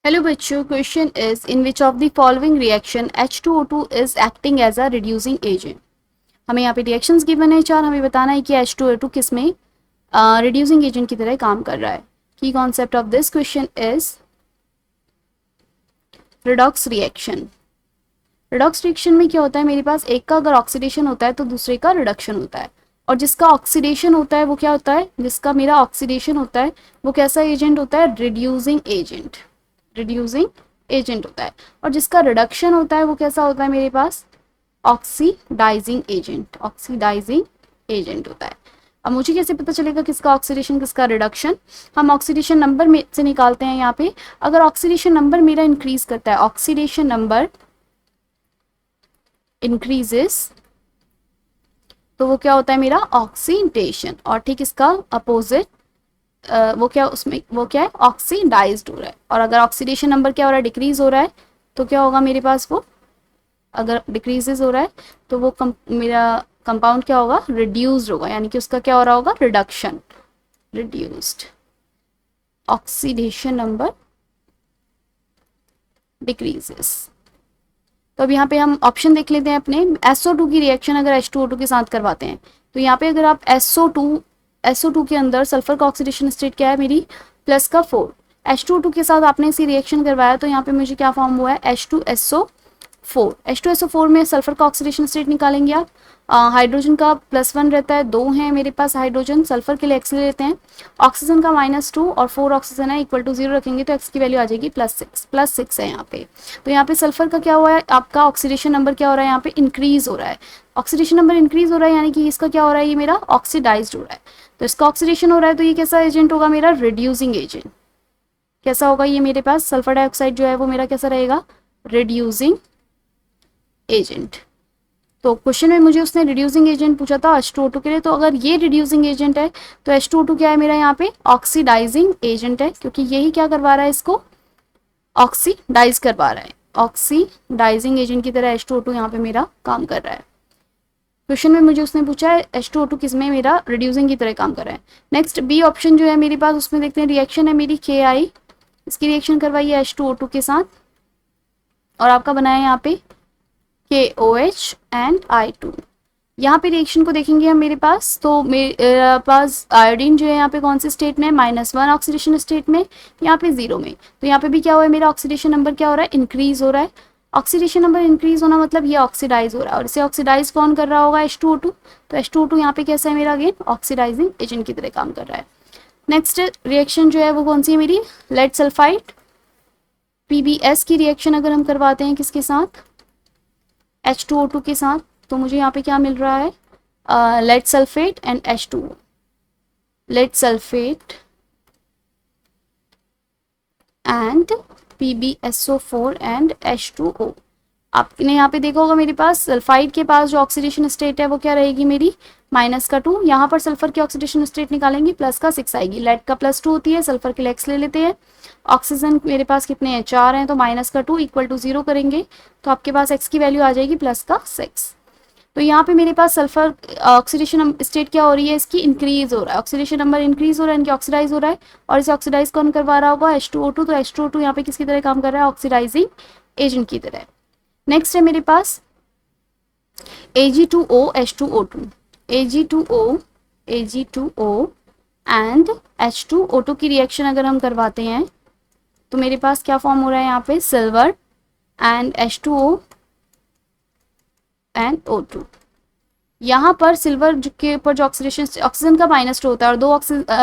Hello बच्चों, question is in which of the following reaction H2O2 is acting as a reducing agent. हमें यहाँ पे reactions given है चार, हमें बताना है कि H2O2 किस में रिड्यूसिंग एजेंट की तरह काम कर रहा है। की concept of this question is redox reaction. Redox reaction में क्या होता है, मेरे पास एक का अगर ऑक्सीडेशन होता है तो दूसरे का रिडक्शन होता है। और जिसका ऑक्सीडेशन होता है वो क्या होता है, जिसका मेरा ऑक्सीडेशन होता है वो कैसा एजेंट होता है, रिड्यूसिंग एजेंट। रिड्यूसिंग एजेंट होता है। और जिसका रिडक्शन होता है वो कैसा होता है मेरे पास, ऑक्सीडाइजिंग एजेंट। ऑक्सीडाइजिंग एजेंट होता है। अब मुझे कैसे पता चलेगा किसका ऑक्सीडेशन किसका रिडक्शन, हम ऑक्सीडेशन नंबर में से निकालते हैं। यहाँ पे अगर ऑक्सीडेशन नंबर मेरा इंक्रीज करता है, ऑक्सीडेशन नंबर इंक्रीजेस, तो वो क्या होता है मेरा ऑक्सीडेशन। और ठीक इसका अपोजिट वो क्या, उसमें वो क्या है, ऑक्सीडाइज्ड हो रहा है। और अगर ऑक्सीडेशन नंबर क्या हो रहा है, डिक्रीज हो रहा है, तो क्या होगा मेरे पास, वो अगर डिक्रीजेज हो रहा है तो वो मेरा कंपाउंड क्या होगा, रिड्यूस्ड होगा, यानी कि उसका क्या हो रहा होगा, reduction. Reduced, oxidation number decreases. तो अब यहाँ पे हम ऑप्शन देख लेते हैं अपने। SO2 की रिएक्शन अगर H2O2 के साथ करवाते हैं तो यहाँ पे अगर आप SO2 के अंदर सल्फर का ऑक्सीडेशन स्टेट क्या है मेरी, प्लस का 4। H2O2 के साथ आपने इसी रिएक्शन करवाया तो यहाँ पे मुझे क्या फॉर्म हुआ है, H2SO4। H2SO4 में सल्फर का ऑक्सीडेशन स्टेट निकालेंगे आप। हाइड्रोजन का +1 रहता है, 2 है मेरे पास हाइड्रोजन, सल्फर के लिए x ले लेते हैं। ऑक्सीजन का -2 और 4 ऑक्सीजन है, इक्वल टू 0 रखेंगे तो x की वैल्यू आ जाएगी +6 है यहाँ पे। तो यहाँ पे सल्फर का क्या हुआ है, आपका ऑक्सीडेशन नंबर क्या हो रहा है, यहाँ पे इंक्रीज हो रहा है। ऑक्सीडेशन नंबर इंक्रीज हो रहा है यानी कि इसका क्या हो रहा है, ये मेरा ऑक्सीडाइज्ड हो रहा है। तो इसका ऑक्सीडेशन हो रहा है तो ये कैसा एजेंट होगा मेरा, रिड्यूसिंग एजेंट। कैसा होगा ये मेरे पास, सल्फर डाइऑक्साइड जो है वो मेरा कैसा रहेगा, रिड्यूसिंग एजेंट। तो क्वेश्चन में मुझे उसने रिड्यूसिंग एजेंट पूछा था H2O2 के लिए, तो अगर ये रिड्यूसिंग एजेंट है तो H2O2 क्या है मेरा, यहाँ पे ऑक्सीडाइजिंग एजेंट है, क्योंकि यही क्या करवा रहा है, इसको ऑक्सीडाइज करवा रहा है। ऑक्सीडाइजिंग एजेंट की तरह H2O2 यहाँ पे मेरा काम कर रहा है। क्वेश्चन में मुझे उसने पूछा है H2O2 किस में मेरा रिड्यूसिंग की तरह काम कर रहा है। नेक्स्ट बी ऑप्शन जो है मेरे पास, उसमें देखते हैं रिएक्शन है मेरी KI, इसकी रिएक्शन करवाई है H2O2 के साथ और आपका बनाया है यहाँ पे KOH एंड I2। यहाँ पे रिएक्शन को देखेंगे हम मेरे पास, तो मेरे पास आयोडीन जो है यहाँ पे कौन से स्टेट में, -1 ऑक्सीडेशन स्टेट में, यहाँ पे 0 में। तो यहाँ पे भी क्या हुआ है, मेरा ऑक्सीडेशन नंबर क्या हो रहा है, इंक्रीज हो रहा है। ऑक्सीडेशन नंबर इंक्रीज होना मतलब ये ऑक्सीडाइज हो रहा है, और इसे ऑक्सीडाइज कौन कर रहा होगा, H2O2। तो H2O2 यहाँ पे कैसा है मेरा, अगेन ऑक्सीडाइजिंग एजेंट की तरह काम कर रहा है। नेक्स्ट रिएक्शन जो है वो कौन सी है मेरी, लेड सल्फाइड PbS की रिएक्शन अगर हम करवाते हैं किसके साथ, H2O2 के साथ, तो मुझे यहाँ पे क्या मिल रहा है, lead sulphate and H2O। Lead sulphate and PbSO4 and H2O। आपने यहाँ पे देखा होगा मेरे पास सल्फाइड के पास जो ऑक्सीडेशन स्टेट है वो क्या रहेगी मेरी, -2। यहाँ पर सल्फर की ऑक्सीडेशन स्टेट निकालेंगे, +6 आएगी। लेड का +2 होती है, सल्फर के लिए x ले लेते हैं। ऑक्सीजन मेरे पास कितने हैं, 4 हैं, तो -2 इक्वल टू 0 करेंगे तो आपके पास x की वैल्यू आ जाएगी +6। तो यहाँ पे मेरे पास सल्फर ऑक्सीडेशन स्टेट क्या हो रही है, इसकी इंक्रीज हो रहा है, ऑक्सीडेशन नंबर इंक्रीज हो रहा है, इनकी ऑक्सीडाइज हो रहा है। और इसे ऑक्सीडाइज कौन करवा रहा होगा, H2O2। तो H2O2 यहाँ पे किसकी तरह काम कर रहा है, ऑक्सीडाइजिंग एजेंट की तरह। नेक्स्ट है मेरे पास Ag2O H2O2, Ag2O and H2O2 की रिएक्शन अगर हम करवाते हैं तो मेरे पास क्या फॉर्म हो रहा है, यहाँ पे silver and H2O and O2। यहाँ पर सिल्वर के ऊपर जो ऑक्सीजन का -2 होता है और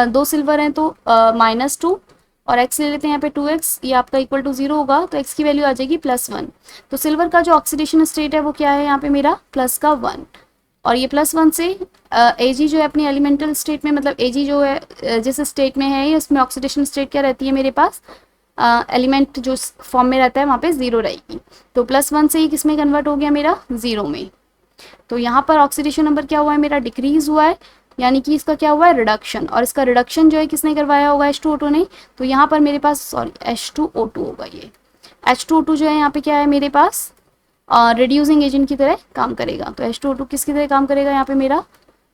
दो सिल्वर हैं तो -2 और x ले लेते हैं यहाँ पे 2x, ये आपका इक्वल टू 0 होगा तो x की वैल्यू आ जाएगी +1। तो सिल्वर का जो ऑक्सीडेशन स्टेट है वो क्या है यहाँ पे मेरा, +1। और ये +1 से Ag जो है अपनी एलिमेंटल स्टेट में, मतलब Ag जो है जिस स्टेट में है इसमें ऑक्सीडेशन स्टेट क्या रहती है मेरे पास, एलिमेंट जो फॉर्म में रहता है वहाँ पे 0 रहेगी। तो +1 से ही किस में कन्वर्ट हो गया मेरा, 0 में। तो यहाँ पर ऑक्सीडेशन नंबर क्या हुआ है मेरा, डिक्रीज हुआ है, यानी कि इसका क्या हुआ है, रिडक्शन। और इसका रिडक्शन जो है किसने करवाया होगा, H2O2 ने। तो यहाँ पर मेरे पास H2O2 होगा। ये H2O2 जो है यहाँ पे क्या है मेरे पास, रिड्यूसिंग एजेंट की तरह काम करेगा। तो H2O2 किसकी तरह काम करेगा यहाँ पे मेरा,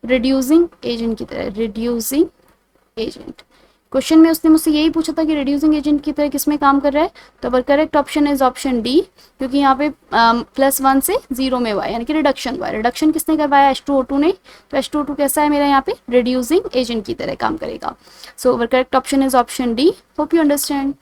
रिड्यूसिंग एजेंट की तरह, रिड्यूसिंग एजेंट। क्वेश्चन में उसने मुझसे यही पूछा था कि रिड्यूसिंग एजेंट की तरह किस में काम कर रहा है, तो अवर correct option is option D, क्योंकि यहाँ पे +1 से 0 में हुआ है, यानी कि रिडक्शन हुआ है। रिडक्शन किसने करवाया, H2O2 ने। तो H2O2 कैसा है मेरा यहाँ पे, रिड्यूसिंग एजेंट की तरह काम करेगा। So our correct option is option D. Hope you understand.